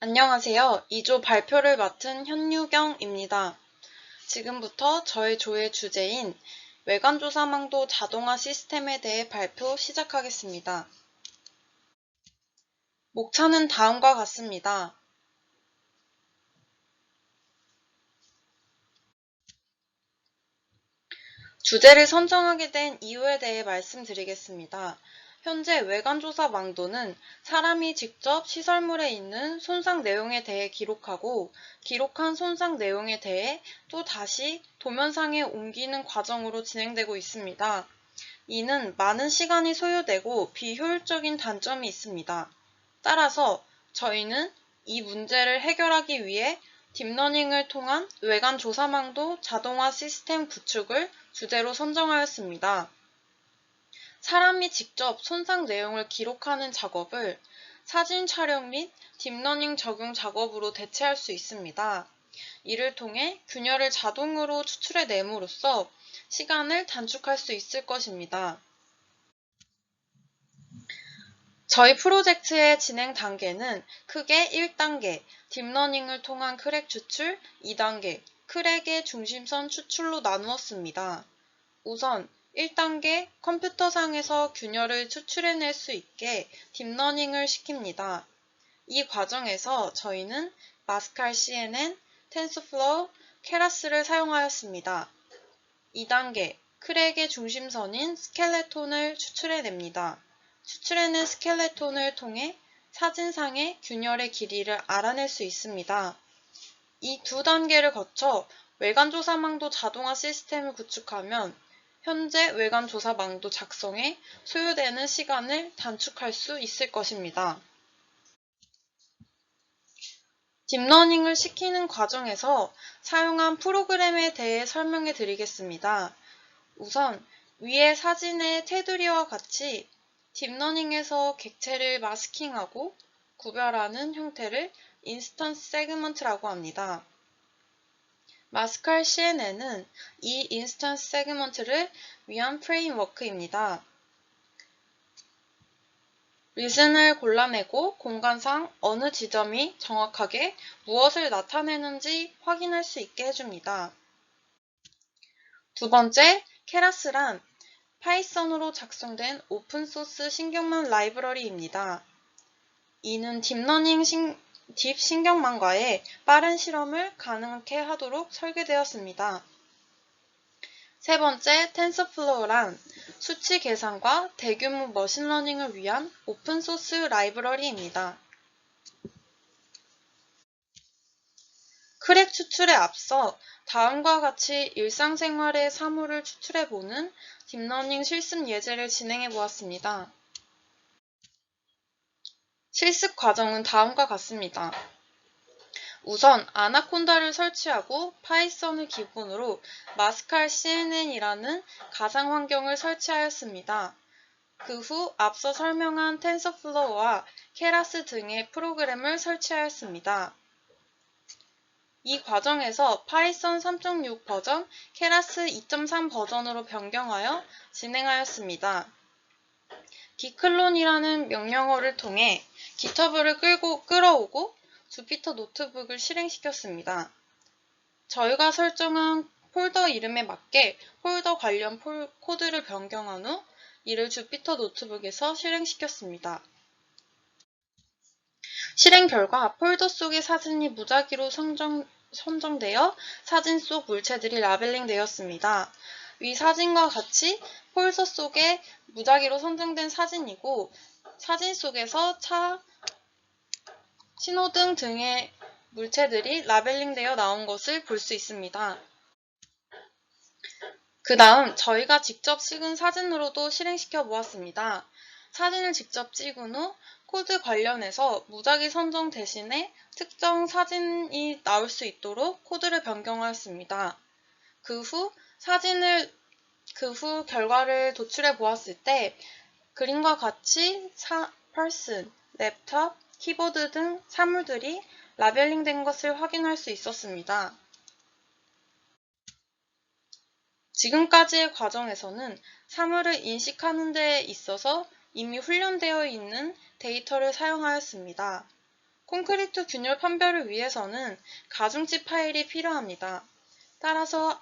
안녕하세요. 2조 발표를 맡은 현유경입니다. 지금부터 저의 조의 주제인 외관조사망도 자동화 시스템에 대해 발표 시작하겠습니다. 목차는 다음과 같습니다. 주제를 선정하게 된 이유에 대해 말씀드리겠습니다. 현재 외관조사 망도는 사람이 직접 시설물에 있는 손상 내용에 대해 기록하고 기록한 손상 내용에 대해 또 다시 도면상에 옮기는 과정으로 진행되고 있습니다. 이는 많은 시간이 소요되고 비효율적인 단점이 있습니다. 따라서 저희는 이 문제를 해결하기 위해 딥러닝을 통한 외관 조사망도 자동화 시스템 구축을 주제로 선정하였습니다. 사람이 직접 손상 내용을 기록하는 작업을 사진 촬영 및 딥러닝 적용 작업으로 대체할 수 있습니다. 이를 통해 균열을 자동으로 추출해냄으로써 시간을 단축할 수 있을 것입니다. 저희 프로젝트의 진행 단계는 크게 1단계, 딥러닝을 통한 크랙 추출, 2단계, 크랙의 중심선 추출로 나누었습니다. 우선 1단계 컴퓨터상에서 균열을 추출해낼 수 있게 딥러닝을 시킵니다. 이 과정에서 저희는 마스칼 CNN, 텐서플로우, 케라스를 사용하였습니다. 2단계 크랙의 중심선인 스켈레톤을 추출해냅니다. 추출해낸 스켈레톤을 통해 사진상의 균열의 길이를 알아낼 수 있습니다. 이 두 단계를 거쳐 외관조사망도 자동화 시스템을 구축하면 현재 외관조사망도 작성에 소요되는 시간을 단축할 수 있을 것입니다. 딥러닝을 시키는 과정에서 사용한 프로그램에 대해 설명해 드리겠습니다. 우선 위의 사진의 테두리와 같이 딥러닝에서 객체를 마스킹하고 구별하는 형태를 인스턴스 세그먼트라고 합니다. 마스칼 CNN은 이 인스턴스 세그먼트를 위한 프레임워크입니다. 리즌을 골라내고 공간상 어느 지점이 정확하게 무엇을 나타내는지 확인할 수 있게 해줍니다. 두 번째, 케라스란 파이썬으로 작성된 오픈소스 신경망 라이브러리입니다. 이는 딥 신경망과의 빠른 실험을 가능하게 하도록 설계되었습니다. 세 번째, 텐서플로우란 수치 계산과 대규모 머신러닝을 위한 오픈소스 라이브러리입니다. 크랙 추출에 앞서 다음과 같이 일상생활의 사물을 추출해보는 딥러닝 실습 예제를 진행해 보았습니다. 실습 과정은 다음과 같습니다. 우선 아나콘다를 설치하고 파이썬을 기본으로 마스칼 CNN이라는 가상 환경을 설치하였습니다. 그 후 앞서 설명한 텐서플로우와 케라스 등의 프로그램을 설치하였습니다. 이 과정에서 파이썬 3.6 버전, 케라스 2.3 버전으로 변경하여 진행하였습니다. gclon이라는 명령어를 통해 GitHub를 끌어오고 주피터 노트북을 실행시켰습니다. 저희가 설정한 폴더 이름에 맞게 폴더 관련 코드를 변경한 후 이를 주피터 노트북에서 실행시켰습니다. 실행 결과 폴더 속의 사진이 무작위로 선정되어 사진 속 물체들이 라벨링 되었습니다. 위 사진과 같이 폴더 속에 무작위로 선정된 사진이고 사진 속에서 차, 신호등 등의 물체들이 라벨링되어 나온 것을 볼 수 있습니다. 그 다음 저희가 직접 찍은 사진으로도 실행시켜 보았습니다. 사진을 직접 찍은 후 코드 관련해서 무작위 선정 대신에 특정 사진이 나올 수 있도록 코드를 변경하였습니다. 그 후 결과를 도출해 보았을 때 그림과 같이 person, 랩탑, 키보드 등 사물들이 라벨링된 것을 확인할 수 있었습니다. 지금까지의 과정에서는 사물을 인식하는 데 있어서 이미 훈련되어 있는 데이터를 사용하였습니다. 콘크리트 균열 판별을 위해서는 가중치 파일이 필요합니다. 따라서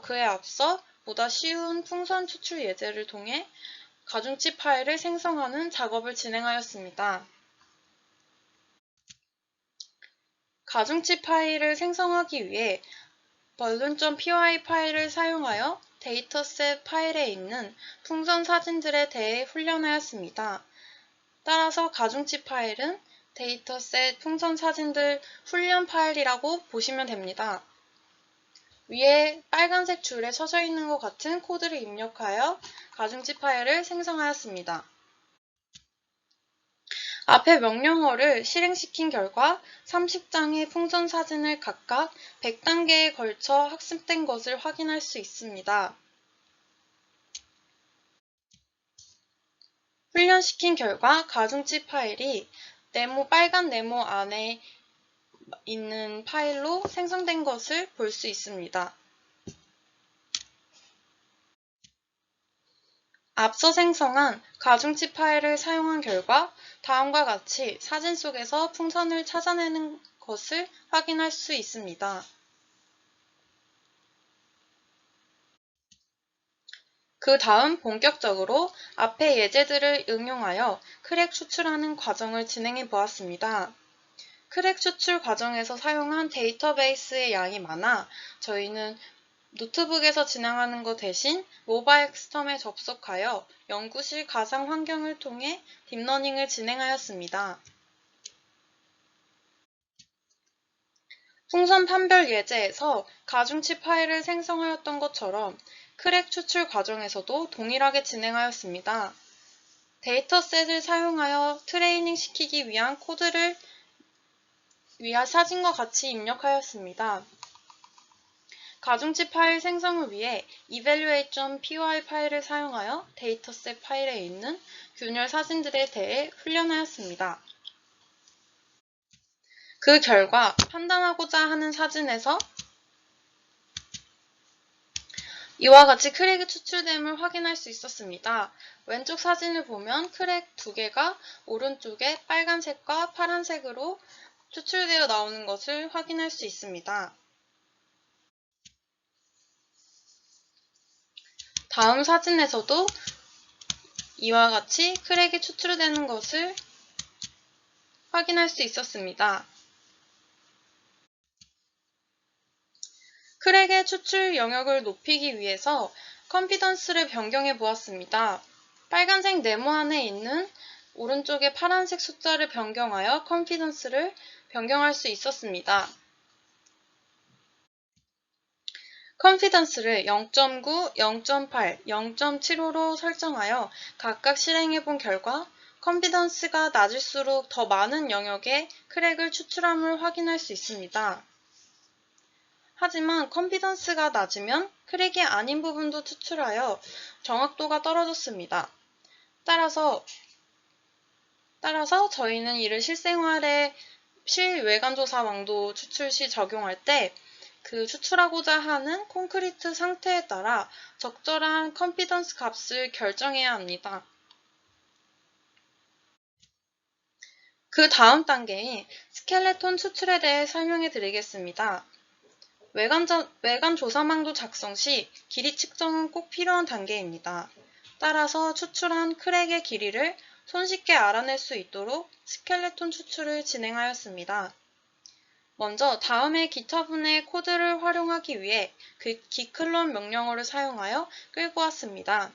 그에 앞서 보다 쉬운 풍선 추출 예제를 통해 가중치 파일을 생성하는 작업을 진행하였습니다. 가중치 파일을 생성하기 위해 balloon.py 파일을 사용하여 데이터셋 파일에 있는 풍선 사진들에 대해 훈련하였습니다. 따라서 가중치 파일은 데이터셋 풍선 사진들 훈련 파일이라고 보시면 됩니다. 위에 빨간색 줄에 쳐져 있는 것 같은 코드를 입력하여 가중치 파일을 생성하였습니다. 앞의 명령어를 실행시킨 결과 30장의 풍선 사진을 각각 100단계에 걸쳐 학습된 것을 확인할 수 있습니다. 훈련시킨 결과 가중치 파일이 빨간 네모 안에 있는 파일로 생성된 것을 볼 수 있습니다. 앞서 생성한 가중치 파일을 사용한 결과 다음과 같이 사진 속에서 풍선을 찾아내는 것을 확인할 수 있습니다. 그 다음 본격적으로 앞의 예제들을 응용하여 크랙 추출하는 과정을 진행해 보았습니다. 크랙 추출 과정에서 사용한 데이터베이스의 양이 많아 저희는 노트북에서 진행하는 것 대신 모바일 엑스텀에 접속하여 연구실 가상 환경을 통해 딥러닝을 진행하였습니다. 풍선 판별 예제에서 가중치 파일을 생성하였던 것처럼 크랙 추출 과정에서도 동일하게 진행하였습니다. 데이터셋을 사용하여 트레이닝 시키기 위한 코드를 위한 사진과 같이 입력하였습니다. 가중치 파일 생성을 위해 evaluate.py 파일을 사용하여 데이터셋 파일에 있는 균열 사진들에 대해 훈련하였습니다. 그 결과 판단하고자 하는 사진에서 이와 같이 크랙이 추출됨을 확인할 수 있었습니다. 왼쪽 사진을 보면 크랙 2개가 오른쪽에 빨간색과 파란색으로 추출되어 나오는 것을 확인할 수 있습니다. 다음 사진에서도 이와 같이 크랙이 추출되는 것을 확인할 수 있었습니다. 크랙의 추출 영역을 높이기 위해서 컨피던스를 변경해 보았습니다. 빨간색 네모 안에 있는 오른쪽의 파란색 숫자를 변경하여 컨피던스를 변경할 수 있었습니다. 컨피던스를 0.9, 0.8, 0.75로 설정하여 각각 실행해 본 결과 컨피던스가 낮을수록 더 많은 영역의 크랙을 추출함을 확인할 수 있습니다. 하지만 컨피던스가 낮으면 크랙이 아닌 부분도 추출하여 정확도가 떨어졌습니다. 따라서 저희는 이를 실외관조사 왕도 추출 시 적용할 때 그 추출하고자 하는 콘크리트 상태에 따라 적절한 컨피던스 값을 결정해야 합니다. 그 다음 단계인 스켈레톤 추출에 대해 설명해 드리겠습니다. 외관 조사망도 작성 시 길이 측정은 꼭 필요한 단계입니다. 따라서 추출한 크랙의 길이를 손쉽게 알아낼 수 있도록 스켈레톤 추출을 진행하였습니다. 먼저 다음의 기타분의 코드를 활용하기 위해 그 gclone 명령어를 사용하여 끌고 왔습니다.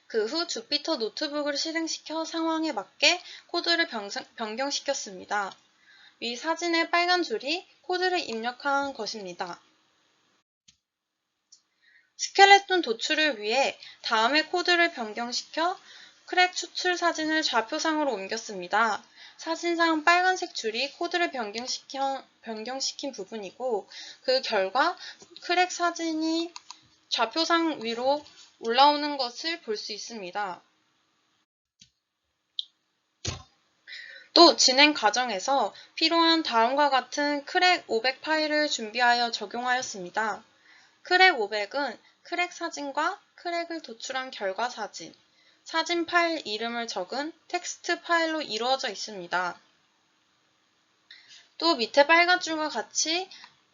그 후 주피터 노트북을 실행시켜 상황에 맞게 코드를 변경시켰습니다. 위 사진의 빨간 줄이 코드를 입력한 것입니다. 스켈레톤 도출을 위해 다음의 코드를 변경시켜 크랙 추출 사진을 좌표상으로 옮겼습니다. 사진상 빨간색 줄이 코드를 변경시킨 부분이고 그 결과 크랙 사진이 좌표상 위로 올라오는 것을 볼 수 있습니다. 또 진행 과정에서 필요한 다음과 같은 크랙 500 파일을 준비하여 적용하였습니다. 크랙 500은 크랙 사진과 크랙을 도출한 결과 사진, 사진 파일 이름을 적은 텍스트 파일로 이루어져 있습니다. 또 밑에 빨간 줄과 같이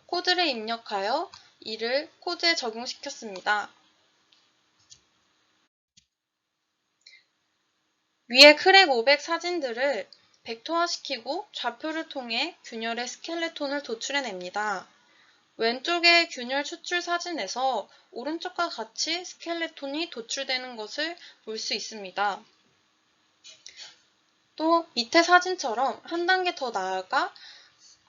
코드를 입력하여 이를 코드에 적용시켰습니다. 위에 크랙 500 사진들을 벡터화시키고 좌표를 통해 균열의 스켈레톤을 도출해냅니다. 왼쪽의 균열 추출 사진에서 오른쪽과 같이 스켈레톤이 도출되는 것을 볼 수 있습니다. 또 밑에 사진처럼 한 단계 더 나아가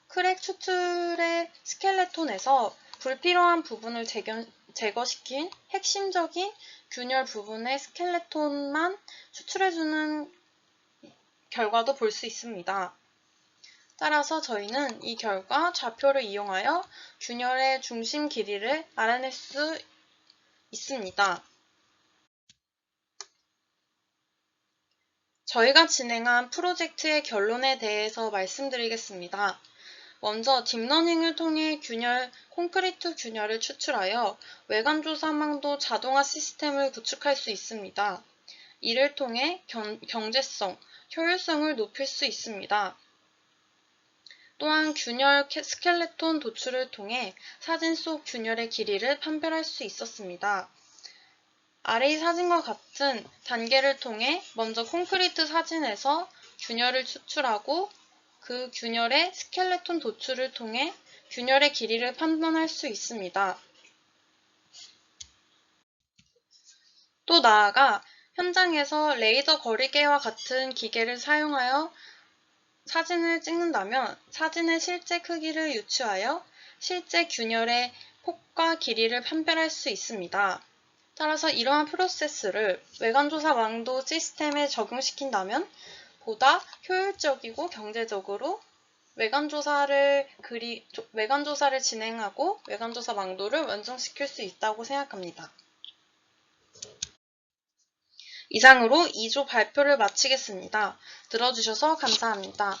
크랙 추출의 스켈레톤에서 불필요한 부분을 제거시킨 핵심적인 균열 부분의 스켈레톤만 추출해주는 결과도 볼 수 있습니다. 따라서 저희는 이 결과 좌표를 이용하여 균열의 중심 길이를 알아낼 수 있습니다. 저희가 진행한 프로젝트의 결론에 대해서 말씀드리겠습니다. 먼저 딥러닝을 통해 콘크리트 균열을 추출하여 외관조사망도 자동화 시스템을 구축할 수 있습니다. 이를 통해 경제성, 효율성을 높일 수 있습니다. 또한 균열 스켈레톤 도출을 통해 사진 속 균열의 길이를 판별할 수 있었습니다. 아래의 사진과 같은 단계를 통해 먼저 콘크리트 사진에서 균열을 추출하고 그 균열의 스켈레톤 도출을 통해 균열의 길이를 판단할 수 있습니다. 또 나아가 현장에서 레이저 거리계와 같은 기계를 사용하여 사진을 찍는다면 사진의 실제 크기를 유추하여 실제 균열의 폭과 길이를 판별할 수 있습니다. 따라서 이러한 프로세스를 외관조사 망도 시스템에 적용시킨다면 보다 효율적이고 경제적으로 외관조사를 진행하고 외관조사 망도를 완성시킬 수 있다고 생각합니다. 이상으로 2조 발표를 마치겠습니다. 들어주셔서 감사합니다.